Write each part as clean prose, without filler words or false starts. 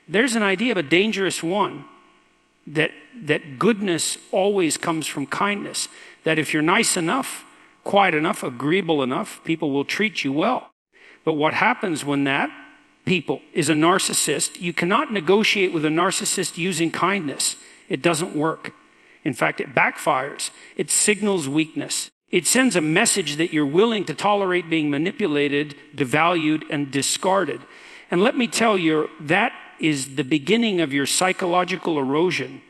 There's an idea of a dangerous one, that goodness always comes from kindness. That if you're nice enough, quiet enough, agreeable enough, people will treat you well. But what happens when that people is a narcissist, you cannot negotiate with a narcissist using kindness. It doesn't work. In fact, it backfires. It signals weakness. It sends a message that you're willing to tolerate being manipulated, devalued, and discarded. And let me tell you, that is the beginning of your psychological erosion.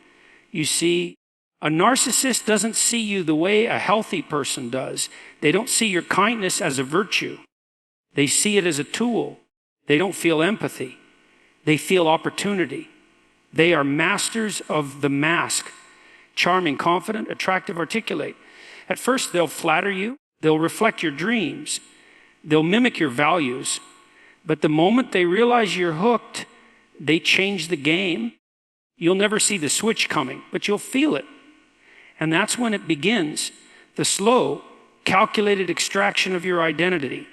You see, a narcissist doesn't see you the way a healthy person does. They don't see your kindness as a virtue. They see it as a tool. They don't feel empathy. They feel opportunity. They are masters of the mask. Charming, confident, attractive, articulate. At first, they'll flatter you. They'll reflect your dreams. They'll mimic your values. But the moment they realize you're hooked, they change the game. You'll never see the switch coming, but you'll feel it. And that's when it begins, the slow, calculated extraction of your identity.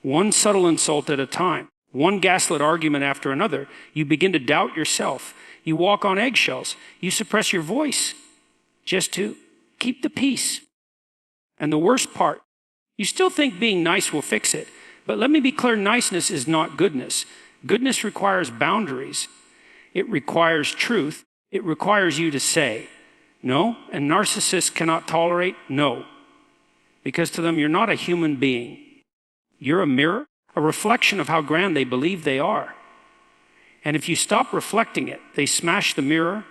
One subtle insult at a time, one gaslit argument after another. You begin to doubt yourself. You walk on eggshells. You suppress your voice just to keep the peace. And the worst part, you still think being nice will fix it. But let me be clear, niceness is not goodness. Goodness requires boundaries. It requires truth. It requires you to say no. And narcissists cannot tolerate no. Because to them, you're not a human being. You're a mirror, a reflection of how grand they believe they are. And if you stop reflecting it, they smash the mirror.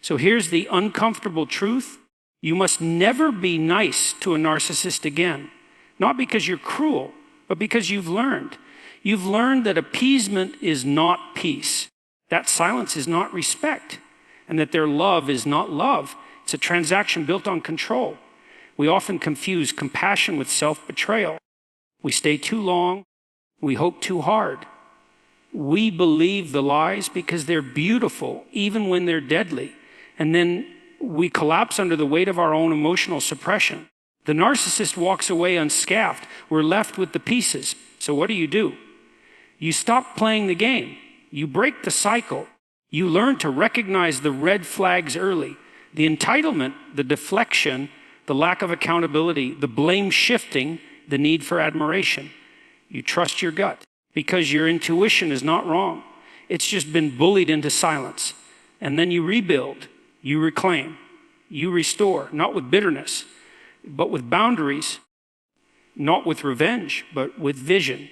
So here's the uncomfortable truth. You must never be nice to a narcissist again. Not because you're cruel, but because you've learned. You've learned that appeasement is not peace. That silence is not respect. And that their love is not love. It's a transaction built on control. We often confuse compassion with self-betrayal. We stay too long. We hope too hard. We believe the lies because they're beautiful, even when they're deadly. And then we collapse under the weight of our own emotional suppression. The narcissist walks away unscathed. We're left with the pieces. So what do? You stop playing the game. You break the cycle. You learn to recognize the red flags early. The entitlement, the deflection, the lack of accountability, the blame shifting, the need for admiration. You trust your gut because your intuition is not wrong. It's just been bullied into silence. And then you rebuild. You reclaim, you restore, not with bitterness, but with boundaries, not with revenge, but with vision.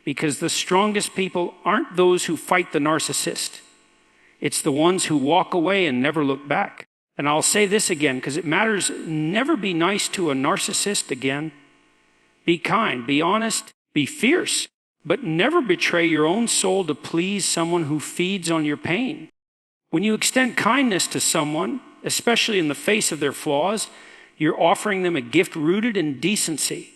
Because the strongest people aren't those who fight the narcissist. It's the ones who walk away and never look back. And I'll say this again, because it matters. Never be nice to a narcissist again. Be kind, be honest, be fierce, but never betray your own soul to please someone who feeds on your pain. When you extend kindness to someone, especially in the face of their flaws, you're offering them a gift rooted in decency,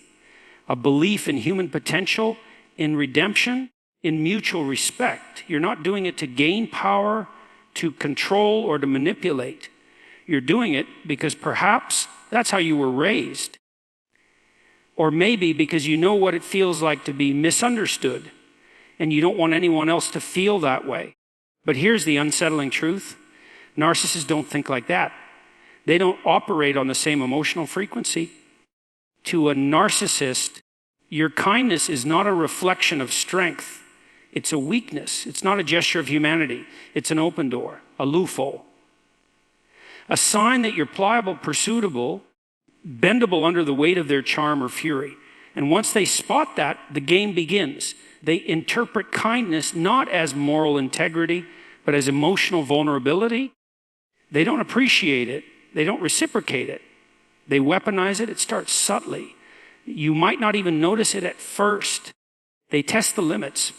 a belief in human potential, in redemption, in mutual respect. You're not doing it to gain power, to control, or to manipulate. You're doing it because perhaps that's how you were raised. Or maybe because you know what it feels like to be misunderstood, and you don't want anyone else to feel that way. But here's the unsettling truth. Narcissists don't think like that. They don't operate on the same emotional frequency. To a narcissist, your kindness is not a reflection of strength. It's a weakness. It's not a gesture of humanity. It's an open door, a loophole. A sign that you're pliable, pursuitable, bendable under the weight of their charm or fury. And once they spot that, the game begins. They interpret kindness not as moral integrity, but as emotional vulnerability. They don't appreciate it. They don't reciprocate it. They weaponize it. It starts subtly. You might not even notice it at first. They test the limits.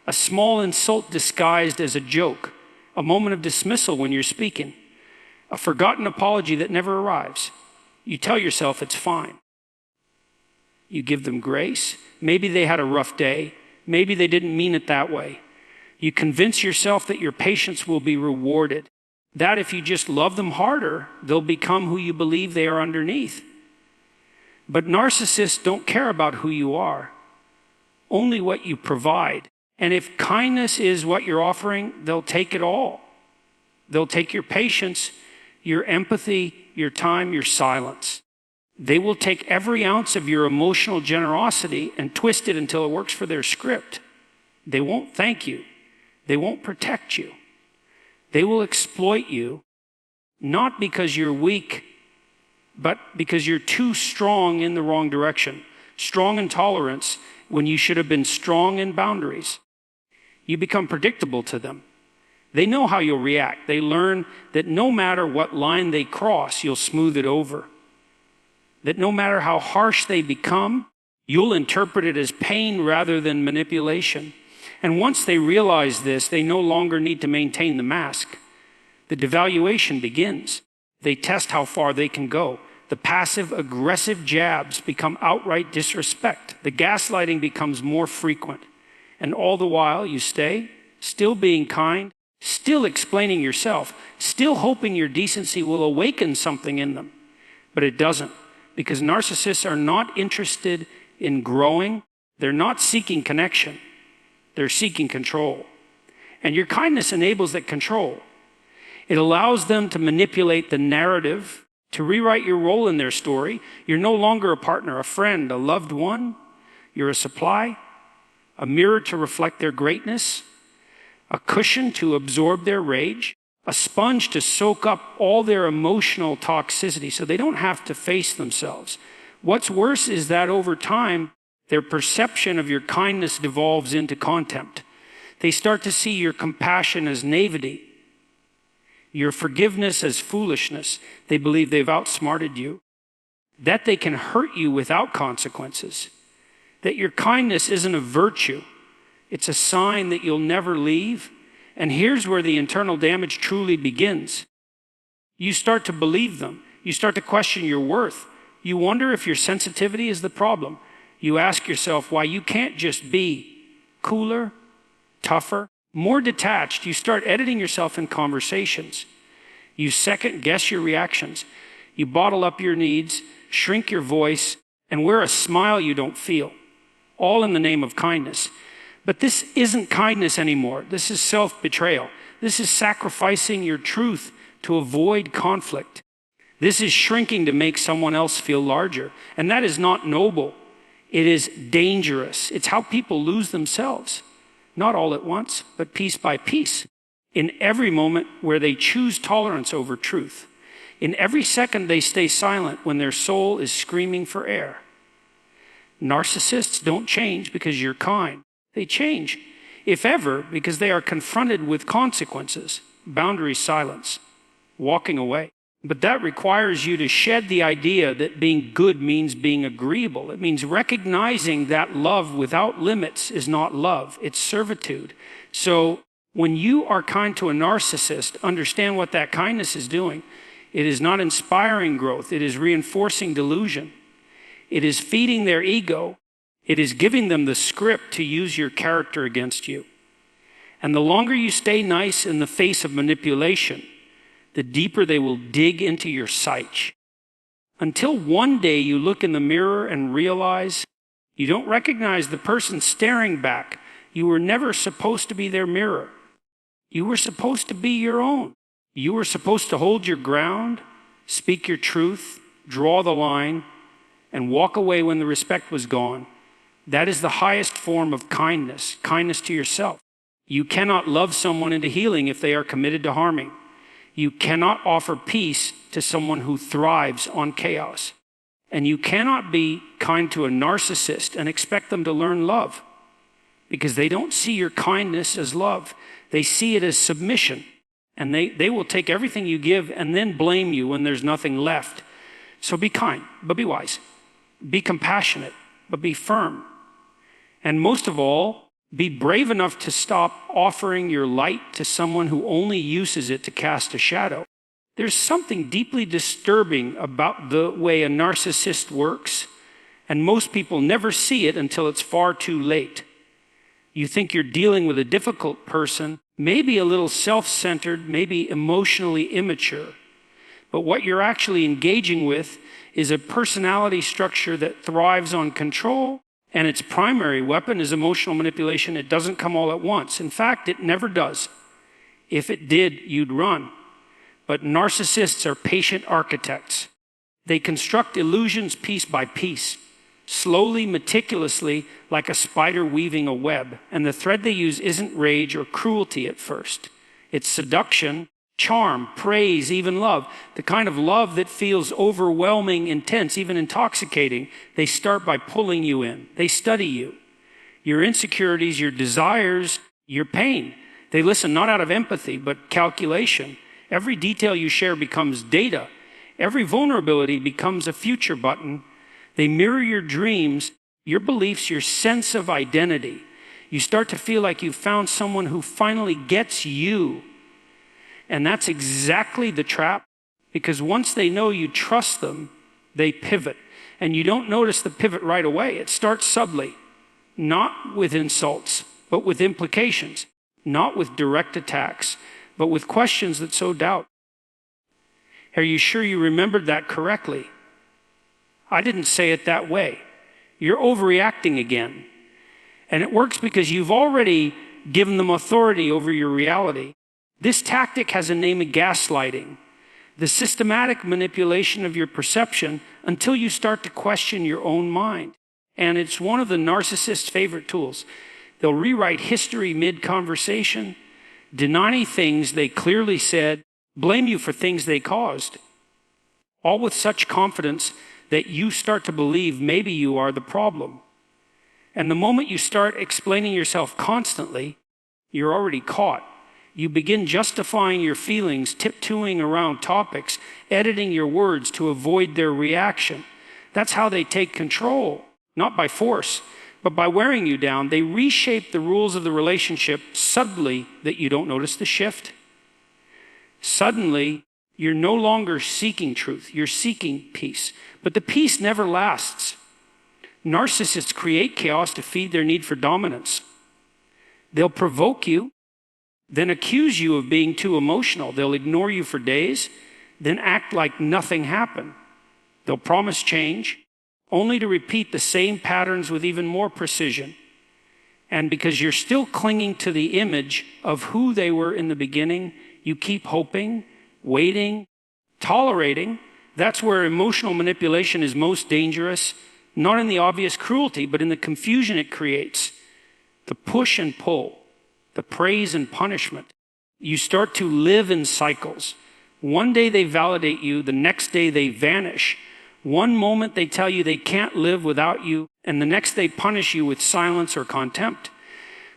A small insult disguised as a joke. A moment of dismissal when you're speaking. A forgotten apology that never arrives. You tell yourself it's fine. You give them grace. Maybe they had a rough day. Maybe they didn't mean it that way. You convince yourself that your patience will be rewarded. That if you just love them harder, they'll become who you believe they are underneath. But narcissists don't care about who you are, only what you provide. And if kindness is what you're offering, they'll take it all. They'll take your patience, your empathy, your time, your silence. They will take every ounce of your emotional generosity and twist it until it works for their script. They won't thank you. They won't protect you. They will exploit you, not because you're weak, but because you're too strong in the wrong direction. Strong in tolerance when you should have been strong in boundaries. You become predictable to them. They know how you'll react. They learn that no matter what line they cross, you'll smooth it over. That no matter how harsh they become, you'll interpret it as pain rather than manipulation. And once they realize this, they no longer need to maintain the mask. The devaluation begins. They test how far they can go. The passive-aggressive jabs become outright disrespect. The gaslighting becomes more frequent. And all the while, you stay, still being kind, still explaining yourself, still hoping your decency will awaken something in them. But it doesn't, because narcissists are not interested in growing. They're not seeking connection. They're seeking control. And your kindness enables that control. It allows them to manipulate the narrative, to rewrite your role in their story. You're no longer a partner, a friend, a loved one. You're a supply, a mirror to reflect their greatness, a cushion to absorb their rage, a sponge to soak up all their emotional toxicity so they don't have to face themselves. What's worse is that over time, their perception of your kindness devolves into contempt. They start to see your compassion as naivety, your forgiveness as foolishness. They believe they've outsmarted you, that they can hurt you without consequences, that your kindness isn't a virtue. It's a sign that you'll never leave. And here's where the internal damage truly begins. You start to believe them. You start to question your worth. You wonder if your sensitivity is the problem. You ask yourself why you can't just be cooler, tougher, more detached. You start editing yourself in conversations. You second guess your reactions. You bottle up your needs, shrink your voice, and wear a smile you don't feel, all in the name of kindness. But this isn't kindness anymore. This is self-betrayal. This is sacrificing your truth to avoid conflict. This is shrinking to make someone else feel larger. And that is not noble. It is dangerous. It's how people lose themselves. Not all at once, but piece by piece. In every moment where they choose tolerance over truth. In every second they stay silent when their soul is screaming for air. Narcissists don't change because you're kind. They change, if ever, because they are confronted with consequences, boundaries, silence, walking away. But that requires you to shed the idea that being good means being agreeable. It means recognizing that love without limits is not love, it's servitude. So when you are kind to a narcissist, understand what that kindness is doing. It is not inspiring growth, it is reinforcing delusion. It is feeding their ego. It is giving them the script to use your character against you. And the longer you stay nice in the face of manipulation, the deeper they will dig into your psyche. Until one day you look in the mirror and realize you don't recognize the person staring back. You were never supposed to be their mirror. You were supposed to be your own. You were supposed to hold your ground, speak your truth, draw the line, and walk away when the respect was gone. That is the highest form of kindness, kindness to yourself. You cannot love someone into healing if they are committed to harming. You cannot offer peace to someone who thrives on chaos. And you cannot be kind to a narcissist and expect them to learn love, because they don't see your kindness as love. They see it as submission. And they will take everything you give and then blame you when there's nothing left. So be kind, but be wise. Be compassionate, but be firm. And most of all, be brave enough to stop offering your light to someone who only uses it to cast a shadow. There's something deeply disturbing about the way a narcissist works, and most people never see it until it's far too late. You think you're dealing with a difficult person, maybe a little self-centered, maybe emotionally immature. But what you're actually engaging with is a personality structure that thrives on control, And its primary weapon is emotional manipulation. It doesn't come all at once. In fact, it never does. If it did, you'd run. But narcissists are patient architects. They construct illusions piece by piece, slowly, meticulously, like a spider weaving a web. And the thread they use isn't rage or cruelty at first. It's seduction, charm, praise, even love. The kind of love that feels overwhelming, intense, even intoxicating. They start by pulling you in. They study you. Your insecurities, your desires, your pain. They listen not out of empathy, but calculation. Every detail you share becomes data. Every vulnerability becomes a future button. They mirror your dreams, your beliefs, your sense of identity. You start to feel like you've found someone who finally gets you. And that's exactly the trap, because once they know you trust them, they pivot. And you don't notice the pivot right away. It starts subtly, not with insults, but with implications, not with direct attacks, but with questions that sow doubt. Are you sure you remembered that correctly? I didn't say it that way. You're overreacting again. And it works because you've already given them authority over your reality. This tactic has a name of gaslighting, the systematic manipulation of your perception until you start to question your own mind. And it's one of the narcissist's favorite tools. They'll rewrite history mid-conversation, deny things they clearly said, blame you for things they caused, all with such confidence that you start to believe maybe you are the problem. And the moment you start explaining yourself constantly, you're already caught. You begin justifying your feelings, tiptoeing around topics, editing your words to avoid their reaction. That's how they take control, not by force, but by wearing you down. They reshape the rules of the relationship subtly that you don't notice the shift. Suddenly, you're no longer seeking truth, you're seeking peace. But the peace never lasts. Narcissists create chaos to feed their need for dominance. They'll provoke you, then accuse you of being too emotional. They'll ignore you for days, then act like nothing happened. They'll promise change, only to repeat the same patterns with even more precision. And because you're still clinging to the image of who they were in the beginning, you keep hoping, waiting, tolerating. That's where emotional manipulation is most dangerous, not in the obvious cruelty, but in the confusion it creates, the push and pull, the praise and punishment. You start to live in cycles. One day they validate you, the next day they vanish. One moment they tell you they can't live without you, and the next they punish you with silence or contempt.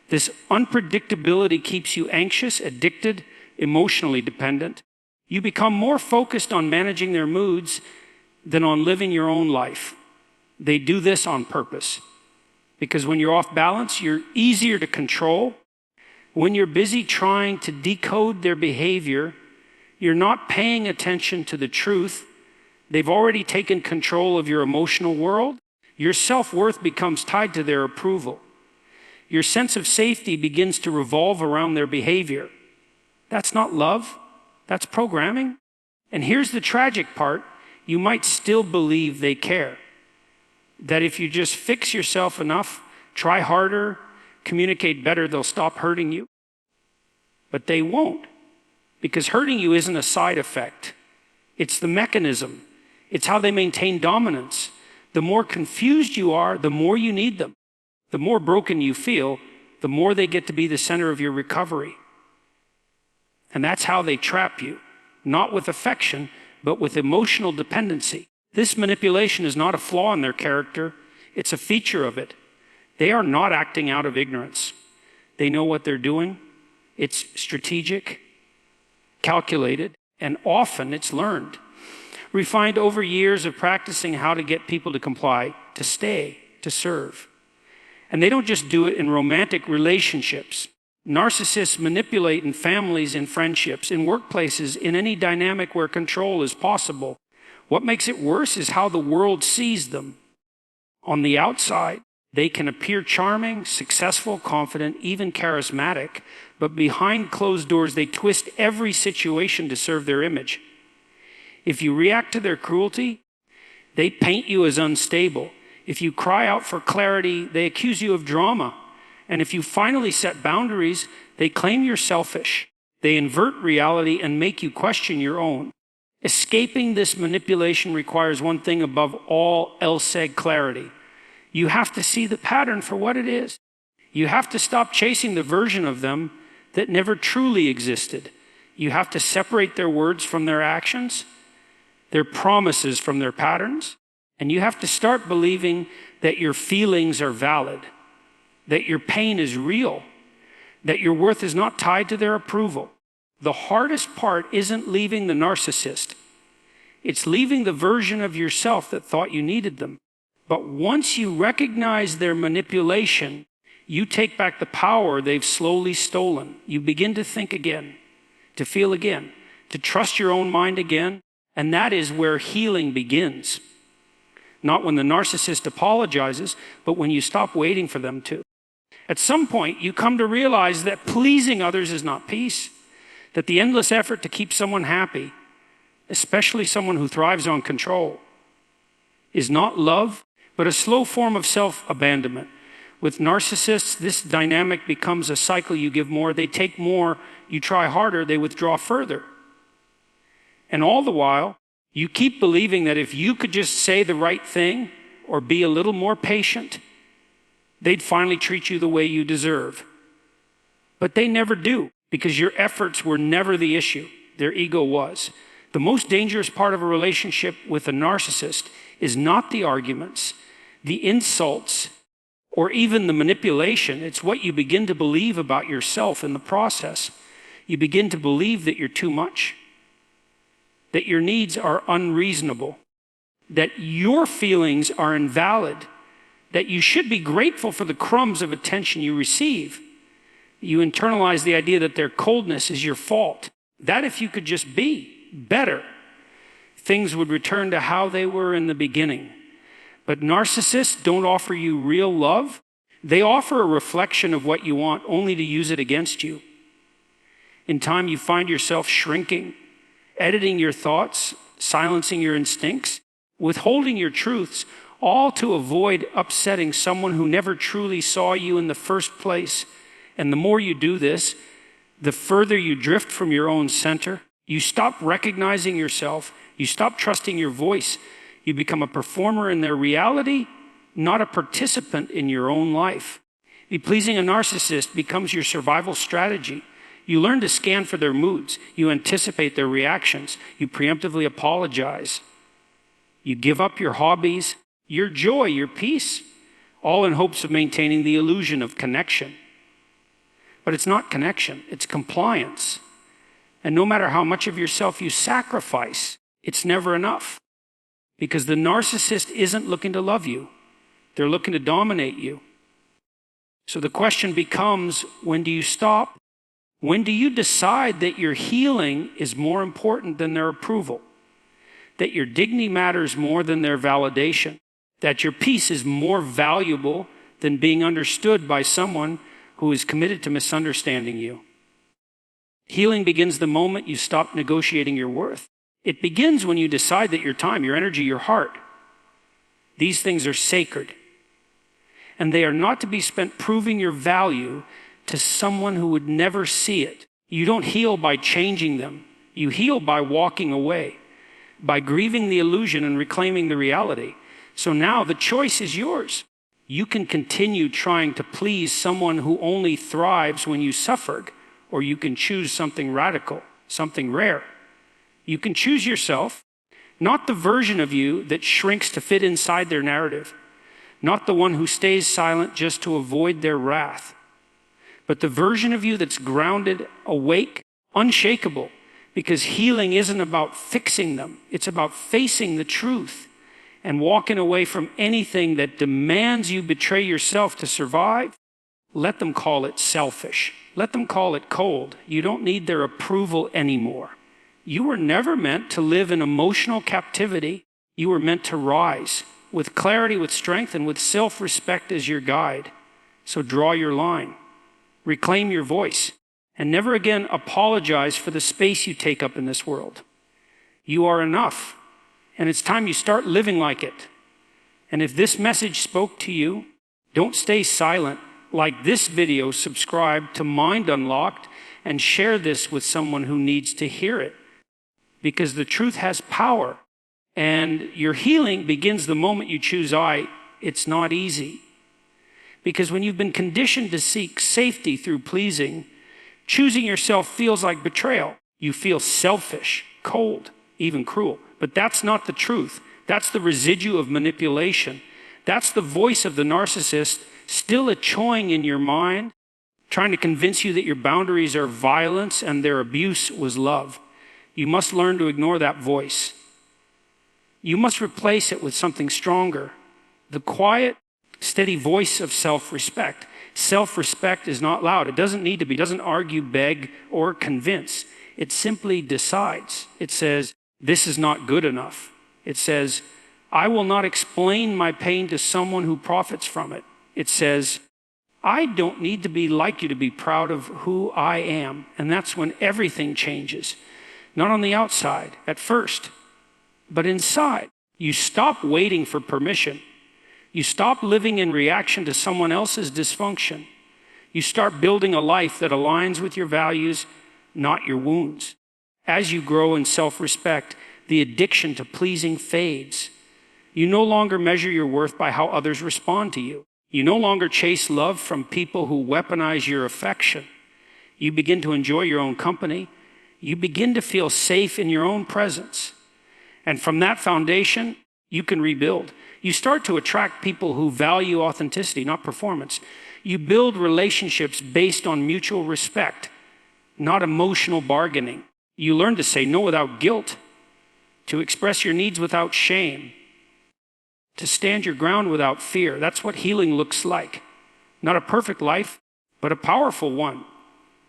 This unpredictability keeps you anxious, addicted, emotionally dependent. You become more focused on managing their moods than on living your own life. They do this on purpose, because when you're off balance, you're easier to control. When you're busy trying to decode their behavior, you're not paying attention to the truth. They've already taken control of your emotional world. Your self-worth becomes tied to their approval. Your sense of safety begins to revolve around their behavior. That's not love. That's programming. And here's the tragic part. You might still believe they care. That if you just fix yourself enough, try harder, communicate better, they'll stop hurting you. But they won't, because hurting you isn't a side effect. It's the mechanism. It's how they maintain dominance. The more confused you are, the more you need them. The more broken you feel, the more they get to be the center of your recovery. And that's how they trap you, not with affection, but with emotional dependency. This manipulation is not a flaw in their character. It's a feature of it. They are not acting out of ignorance. They know what they're doing. It's strategic, calculated, and often it's learned. Refined over years of practicing how to get people to comply, to stay, to serve. And they don't just do it in romantic relationships. Narcissists manipulate in families, in friendships, in workplaces, in any dynamic where control is possible. What makes it worse is how the world sees them. On the outside, they can appear charming, successful, confident, even charismatic, but behind closed doors, they twist every situation to serve their image. If you react to their cruelty, they paint you as unstable. If you cry out for clarity, they accuse you of drama. And if you finally set boundaries, they claim you're selfish. They invert reality and make you question your own. Escaping this manipulation requires one thing above all else said: clarity. You have to see the pattern for what it is. You have to stop chasing the version of them that never truly existed. You have to separate their words from their actions, their promises from their patterns, and you have to start believing that your feelings are valid, that your pain is real, that your worth is not tied to their approval. The hardest part isn't leaving the narcissist. It's leaving the version of yourself that thought you needed them. But once you recognize their manipulation, you take back the power they've slowly stolen. You begin to think again, to feel again, to trust your own mind again, and that is where healing begins. Not when the narcissist apologizes, but when you stop waiting for them to. At some point, you come to realize that pleasing others is not peace, that the endless effort to keep someone happy, especially someone who thrives on control, is not love, but a slow form of self-abandonment. With narcissists, this dynamic becomes a cycle. You give more, they take more, you try harder, they withdraw further. And all the while, you keep believing that if you could just say the right thing or be a little more patient, they'd finally treat you the way you deserve. But they never do, because your efforts were never the issue. Their ego was. The most dangerous part of a relationship with a narcissist is not the arguments, the insults, or even the manipulation. It's what you begin to believe about yourself in the process. You begin to believe that you're too much, that your needs are unreasonable, that your feelings are invalid, that you should be grateful for the crumbs of attention you receive. You internalize the idea that their coldness is your fault. That if you could just be better, things would return to how they were in the beginning. But narcissists don't offer you real love. They offer a reflection of what you want, only to use it against you. In time, you find yourself shrinking, editing your thoughts, silencing your instincts, withholding your truths, all to avoid upsetting someone who never truly saw you in the first place. And the more you do this, the further you drift from your own center. You stop recognizing yourself. You stop trusting your voice. You become a performer in their reality, not a participant in your own life. Pleasing a narcissist becomes your survival strategy. You learn to scan for their moods. You anticipate their reactions. You preemptively apologize. You give up your hobbies, your joy, your peace, all in hopes of maintaining the illusion of connection. But it's not connection, it's compliance. And no matter how much of yourself you sacrifice, it's never enough. Because the narcissist isn't looking to love you. They're looking to dominate you. So the question becomes, when do you stop? When do you decide that your healing is more important than their approval? That your dignity matters more than their validation? That your peace is more valuable than being understood by someone who is committed to misunderstanding you? Healing begins the moment you stop negotiating your worth. It begins when you decide that your time, your energy, your heart, these things are sacred. And they are not to be spent proving your value to someone who would never see it. You don't heal by changing them. You heal by walking away, by grieving the illusion and reclaiming the reality. So now the choice is yours. You can continue trying to please someone who only thrives when you suffered, or you can choose something radical, something rare. You can choose yourself, not the version of you that shrinks to fit inside their narrative, not the one who stays silent just to avoid their wrath, but the version of you that's grounded, awake, unshakable, because healing isn't about fixing them. It's about facing the truth and walking away from anything that demands you betray yourself to survive. Let them call it selfish. Let them call it cold. You don't need their approval anymore. You were never meant to live in emotional captivity. You were meant to rise with clarity, with strength, and with self-respect as your guide. So draw your line. Reclaim your voice. And never again apologize for the space you take up in this world. You are enough. And it's time you start living like it. And if this message spoke to you, don't stay silent. Like this video, subscribe to Mind Unlocked and share this with someone who needs to hear it. Because the truth has power. And your healing begins the moment you choose I. It's not easy. Because when you've been conditioned to seek safety through pleasing, choosing yourself feels like betrayal. You feel selfish, cold, even cruel. But that's not the truth. That's the residue of manipulation. That's the voice of the narcissist still echoing in your mind, trying to convince you that your boundaries are violence and their abuse was love. You must learn to ignore that voice. You must replace it with something stronger. The quiet, steady voice of self-respect. Self-respect is not loud. It doesn't need to be. It doesn't argue, beg, or convince. It simply decides. It says, this is not good enough. It says, I will not explain my pain to someone who profits from it. It says, I don't need to be like you to be proud of who I am. And that's when everything changes. Not on the outside at first, but inside. You stop waiting for permission. You stop living in reaction to someone else's dysfunction. You start building a life that aligns with your values, not your wounds. As you grow in self-respect, the addiction to pleasing fades. You no longer measure your worth by how others respond to you. You no longer chase love from people who weaponize your affection. You begin to enjoy your own company. You begin to feel safe in your own presence. And from that foundation, you can rebuild. You start to attract people who value authenticity, not performance. You build relationships based on mutual respect, not emotional bargaining. You learn to say no without guilt, to express your needs without shame, to stand your ground without fear. That's what healing looks like. Not a perfect life, but a powerful one.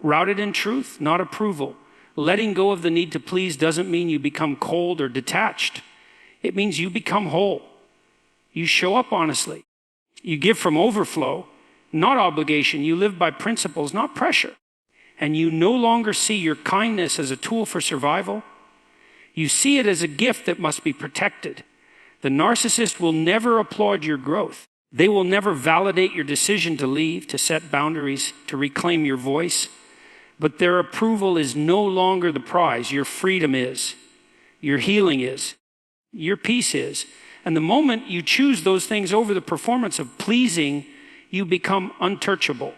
Rooted in truth, not approval. Letting go of the need to please doesn't mean you become cold or detached. It means you become whole. You show up honestly. You give from overflow, not obligation. You live by principles, not pressure. And you no longer see your kindness as a tool for survival. You see it as a gift that must be protected. The narcissist will never applaud your growth. They will never validate your decision to leave, to set boundaries, to reclaim your voice. But their approval is no longer the prize. Your freedom is. Your healing is. Your peace is. And the moment you choose those things over the performance of pleasing, you become untouchable.